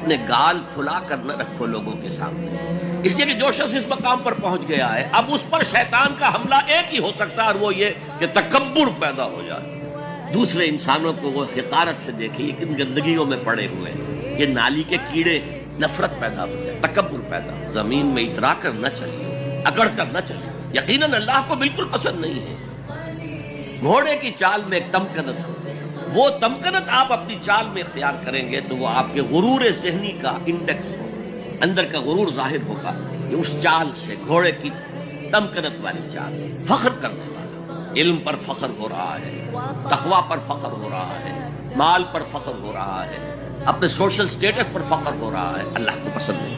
अपने गाल फुला कर न रखो लोगों के सामने, इसलिए कि जो शख्स इस मकाम पर पहुंच गया है अब उस पर शैतान का हमला एक ही हो सकता है, और वो ये कि तकब्बुर पैदा हो जाए। दूसरे इंसानों को वो हिकारत से देखे, किन गंदगियों में पड़े हुए हैं, ये नाली के कीड़े, नफरत पैदा हो जाए, तकब्बुर पैदा। जमीन में इतरा कर न चलिए, अकड़ कर न चलिए, यकीनन अल्लाह को बिल्कुल पसंद नहीं है। घोड़े की चाल में एक तमकनत हो, वो तमकनत आप अपनी चाल में इख्तियार करेंगे तो वो आपके गुरूर ज़हनी का इंडेक्स हो, अंदर का गुरूर जाहिर होगा। ये उस चाल से, घोड़े की तमकनत वाली चाल, फख्र करने वाला, इल्म पर फख्र हो रहा है, तकवा पर फख्र हो रहा है, माल पर फख्र हो रहा है, अपने सोशल स्टेटस पर फख्र हो रहा है, अल्लाह को पसंद नहीं।